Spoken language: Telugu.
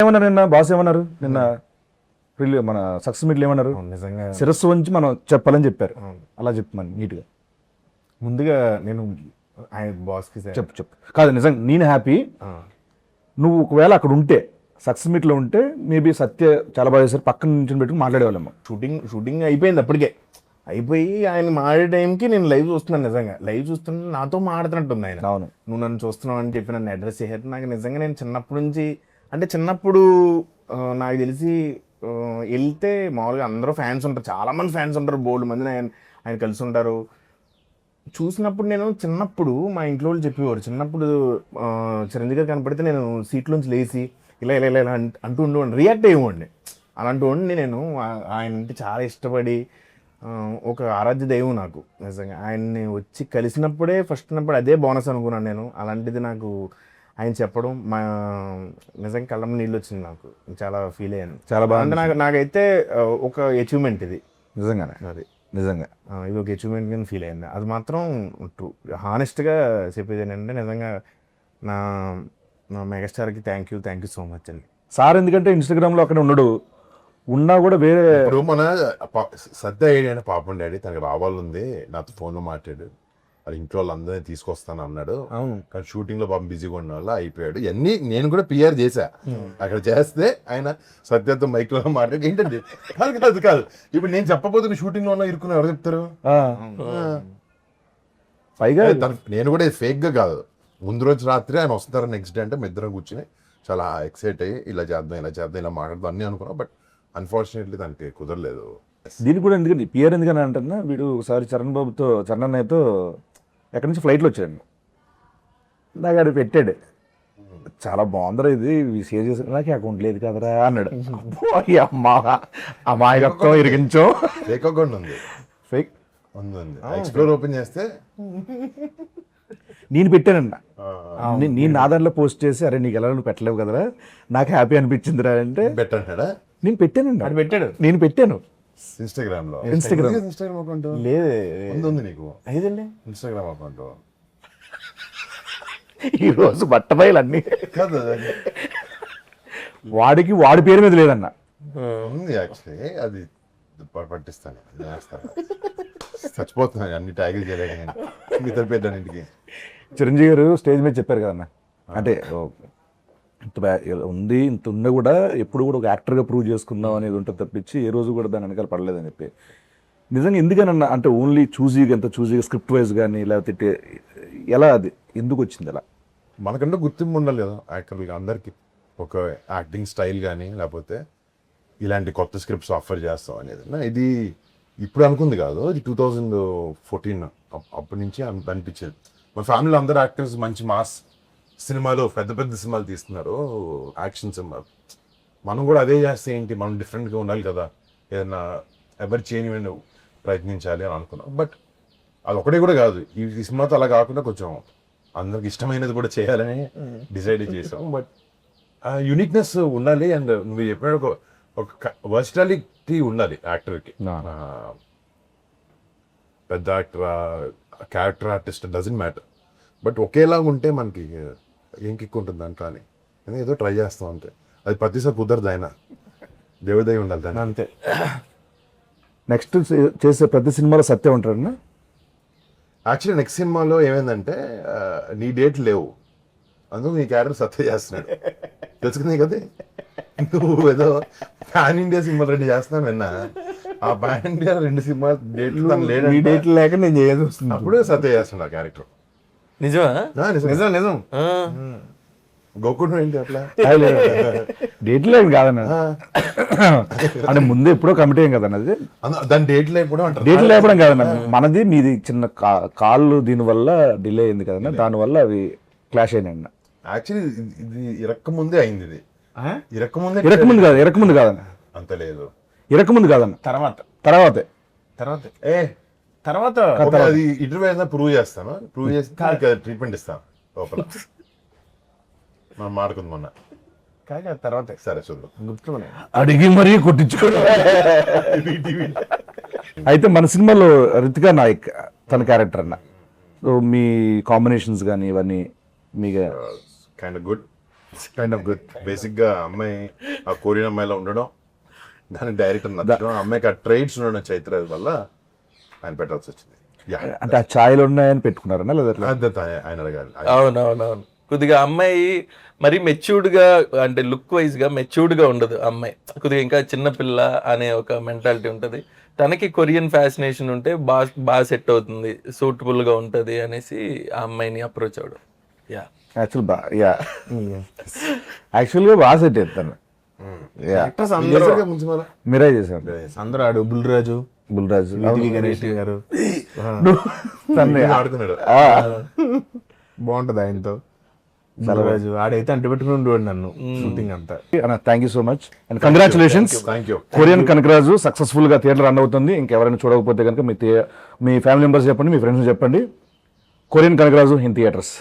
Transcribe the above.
ఏమన్నారు నిన్న బాస్ ఏమన్నారు నిన్న మన సక్సెస్ మీట్లు ఏమన్నారు? నిజంగా శిరస్సు వంచి మనం చెప్పాలని చెప్పారు. అలా చెప్పమని నీట్గా ముందుగా నేను ఆయన బాస్కి చెప్పు కాదు నిజంగా నేను హ్యాపీ. నువ్వు ఒకవేళ అక్కడ ఉంటే సక్సెస్ మీట్లో ఉంటే మేబీ సత్య చాలా బాగా చేశారు పక్కన నుంచి పెట్టుకుని మాట్లాడేవాళ్ళము. షూటింగ్ అయిపోయింది అప్పటికే. అయిపోయి ఆయన మాడే టైంకి నేను లైవ్ చూస్తున్నాను. నిజంగా లైవ్ చూస్తుంటే నాతో మాడుతున్నట్టుంది ఆయన. అవును, నువ్వు నన్ను చూస్తున్నావు అని చెప్పి నన్ను అడ్రస్ చేశారు. నాకు నిజంగా నేను చిన్నప్పటి నుంచి అంటే చిన్నప్పుడు నాకు తెలిసి వెళ్తే మామూలుగా అందరూ ఫ్యాన్స్ ఉంటారు, చాలామంది ఫ్యాన్స్ ఉంటారు, బోల్డ్ మంది ఆయన కలిసి ఉంటారు. చూసినప్పుడు నేను చిన్నప్పుడు మా ఇంట్లో వాళ్ళు చెప్పేవారు, చిన్నప్పుడు చిరంజీవి గారు కనపడితే నేను సీట్లోంచి లేచి ఇలా ఇలా ఇలా ఇలా అంటూ ఉండేవాడిని, రియాక్ట్ అయ్యేవాడిని. అలాంటి వాడిని నేను. ఆయన అంటే చాలా ఇష్టపడి ఒక ఆరాధ్య దైవం నాకు. నిజంగా ఆయన్ని వచ్చి కలిసినప్పుడే ఫస్ట్ ఉన్నప్పుడు అదే బోనస్ అనుకున్నాను నేను. అలాంటిది నాకు ఆయన చెప్పడం నిజంగా కళ్ళం నీళ్ళు వచ్చింది. నాకు చాలా ఫీల్ అయ్యాను. చాలా బాగా నాకైతే ఒక అచీవ్మెంట్ ఇది నిజంగానే. అది నిజంగా ఇది ఒక అచీవ్మెంట్ కింద ఫీల్ అయింది. అది మాత్రం ట్రూ. హానెస్ట్గా చెప్పేది ఏంటంటే నిజంగా నా మెగాస్టార్కి థ్యాంక్ యూ సో మచ్ అండి. సార్ ఎందుకంటే ఇన్స్టాగ్రామ్లో అక్కడ ఉండడు, ఉన్నా కూడా వేరే. ఇప్పుడు మన సత్య ఏడి పాపం డాడీ తనకి రావాలంది, నాతో ఫోన్లో మాట్లాడు, అది ఇంట్లో వాళ్ళందరినీ తీసుకొస్తాను అన్నాడు. అవును, కానీ షూటింగ్లో పాపం బిజీగా ఉన్న వల్ల అయిపోయాడు. ఇవన్నీ నేను కూడా పిఆర్ చేశా. అక్కడ చేస్తే ఆయన సత్యతో మైక్లో మాట్లాడి ఏంటండి కాదు ఇప్పుడు నేను చెప్పబోతున్న షూటింగ్లో ఉన్న ఇరుకున్నా ఎవరు చెప్తారు? పైగా నేను కూడా ఫేక్గా కాదు, ముందు రోజు రాత్రి ఆయన వస్తారు నెక్స్ట్ డే అంటే మీ ఇద్దరం కూర్చుని చాలా ఎక్సైట్ అయ్యి ఇలా చేద్దాం ఇలా మాట్లాడదాం అన్నీ అనుకున్నాం. బట్ అన్ఫార్చునేట్లీ దానికి కుదరలేదు. దీనికి కూడా ఎందుకని పిఆర్ ఎందుకని అంటున్నా, వీడు ఒకసారి చరణ్ అన్నయ్యతో ఎక్కడి నుంచి ఫ్లైట్లో వచ్చాడు, నాకు అది పెట్టాడు, చాలా బాగుందిరా ఇది షేర్ చేసి, నాకు అకౌంట్ లేదు కదరా అన్నాడు. అమాయకత్వం ఇరిగించో. ఫేక్ అకౌంట్ ఉంది, ఫేక్ ఉంది. ఎక్స్ప్లోర్ ఓపెన్ చేస్తే నేను పెట్టానన్న, నేను నా దాంట్లో పోస్ట్ చేసి అరే నీకు ఎలా నువ్వు పెట్టలేవు కదరా నాకు హ్యాపీ అనిపించిందిరా అంటే పెట్టంటాడా? నేను పెట్టానండి. అది పెట్టాడు, నేను పెట్టాను ఇన్స్టాగ్రామ్ లో. ఇన్స్టాగ్రామ్ అకౌంట్ లేదు ఉంది నీకు? ఐదండి ఇన్స్టాగ్రామ్ అకౌంట్ ఈరోజు బట్టబయలు అన్ని కాదు, వాడి పేరు మీద లేదన్న. ఉంది యాక్చువల్లీ, అది పట్టిస్తాను, చచ్చిపోతున్నాను అన్ని ట్యాగులు చేయలేక మిగతా పెట్టాను ఇంటికి. చిరంజీవి గారు స్టేజ్ మీద చెప్పారు కదన్న, అంటే ఇంత ఉంది ఇంత ఉన్నా కూడా ఎప్పుడు కూడా ఒక యాక్టర్గా ప్రూవ్ చేసుకుందాం అనేది ఉంటుంది తప్పించి ఏ రోజు కూడా దాని వెనకాల పడలేదని చెప్పి. నిజంగా ఎందుకనన్నా అంటే ఓన్లీ చూజీగా స్క్రిప్ట్ వైజ్ కానీ లేకపోతే ఎలా అది ఎందుకు వచ్చింది అలా? మనకంటే గుర్తింపు ఉండాలి కదా యాక్టర్లకి, అందరికీ ఒక యాక్టింగ్ స్టైల్ కానీ లేకపోతే ఇలాంటి కొత్త స్క్రిప్ట్స్ ఆఫర్ చేస్తాం అనేది. ఇది ఇప్పుడు అనుకుంది కాదు, ఇది 2014 అప్పటి నుంచి అనిపించేది. మా ఫ్యామిలీలో అందరు యాక్టర్స్ మంచి మాస్ సినిమాలు పెద్ద సినిమాలు తీస్తున్నారు, యాక్షన్ సినిమాలు. మనం కూడా అదే చేస్తే ఏంటి, మనం డిఫరెంట్గా ఉండాలి కదా, ఏదైనా ఎవరు చేయని ప్రయత్నించాలి అని అనుకున్నాం. బట్ అది ఒకటే కూడా కాదు, ఈ సినిమాతో అలా కాకుండా కొంచెం అందరికి ఇష్టమైనది కూడా చేయాలని డిసైడ్ చేసాం. బట్ యూనిక్నెస్ ఉండాలి అండ్ నువ్వు చెప్పిన ఒక వర్సిటాలిటీ ఉండాలి యాక్టర్కి. పెద్ద actor character artist doesn't matter, but ఒకేలాగా ఉంటే మనకి ఏం కిక్ ఉంటుంది దాంట్లో అని ఏదో ట్రై చేస్తాం అంతే. అది ప్రతిసారి కుదరదు, ఆయన దేవుదయ ఉండాలి దాన్ని అంతే. నెక్స్ట్ చేసే ప్రతి సినిమాలో సత్యం ఉంటారన్నా. యాక్చువల్లీ నెక్స్ట్ సినిమాలో ఏమైందంటే నీ డేట్ లేవు, అందుకు నీ క్యారెక్టర్ సత్య చేస్తున్నాడు, తెలుసుకుంది కదా. నువ్వు ఏదో పాన్ ఇండియా సినిమా రెడీ చేస్తున్నాను విన్నా, ఆ పాన్ ఇండియా 2 సినిమా డేట్లు లేక నేను చేయాల్సి వస్తుంది. అప్పుడు సత్య చేస్తున్నాడు ఆ క్యారెక్టర్. నిజం గోకుడు ఏంటి అట్లా డేట్ లేదు కాదన్న, అంటే ముందు ఎప్పుడో కమిటీ అయ్యాం కదన్న, అది దాని డేట్ లేకపోవడం అంటారు. డేట్ లేకపోవడం కాదన్న, మనది మీది చిన్న కాళ్ళు దీనివల్ల డిలే అయింది కదన్న, దానివల్ల అవి క్లాష్ అయినాయి అన్న. యాక్చువల్లీ ఇది ఇరక్కముందే అయింది, ఇది ఇరకముందు కాదన్న, అంత లేదు, ఇరకముందు కాదన్న, తర్వాతే అది ఇంటర్వ్యూ ప్రూవ్ చేస్తాను, ప్రూవ్ చేసి ట్రీట్మెంట్ ఇస్తాను లోపల. మనం మాడుకుంది మొన్న తర్వాత. సరే చూద్దాం, అడిగి మరీ కొట్టించుకోవడం. అయితే మన సినిమాలో రితికా నాయక్ తన క్యారెక్టర్ అన్న, సో మీ కాంబినేషన్స్ కానీ ఇవన్నీ మీకు kind of good. Kind of good. Basic గా అమ్మాయి ఆ కొరియన్ అమ్మాయిలో ఉండడం, దాని డైరెక్టర్ నచ్చడం, అమ్మాయికి ఆ ట్రైడ్స్ ఉండడం చైత్ర వల్ల ఆయన పెట్టాల్సి వచ్చింది. Yeah. అంటే ఆ ఛాయలు ఉన్నాయని పెట్టుకున్నారన్నా లేదా ఎట్లా? ఆయన అడగాలి. అవునవునవును. కొద్దిగా అమ్మాయి మరి మెచ్యూర్డ్గా అంటే లుక్ వైజ్గా మెచ్యూర్డ్గా ఉండదు అమ్మాయి, కొద్దిగా ఇంకా చిన్నపిల్ల అనే ఒక మెంటాలిటీ ఉంటుంది. తనకి కొరియన్ ఫ్యాసినేషన్ ఉంటే బాగా సెట్ అవుతుంది, సూటబుల్గా ఉంటుంది అనేసి ఆ అమ్మాయిని అప్రోచ్ అవ్వడం. యా యాక్చువల్గా బాగా సెట్ అవుతాను. యాక్టర్స్ అందరూ చేశారుగా ముందు మళ్ళా. మీరే చేశారు అందరూ ఆడు బుల్రాజు, బుల్రాజు విటివి గణేష్ గారు తన్ని ఆడుకున్నాడు. బాగుంటది ఆయనతో. బుల్రాజు ఆడైతే అంటి పెట్టుకుని ఉండేవాడు నన్ను షూటింగ్ అంతా. Thank you so much and congratulations. Thank you. Korean Kanakaraju successful గా థియేటర్ రన్ అవుతుంది. ఇంకెవరైనా చూడకపోతే కనుక మీ ఫ్యామిలీ మెంబర్స్ చెప్పండి, మీ ఫ్రెండ్స్ చెప్పండి. Korean Kanakaraju in theatres.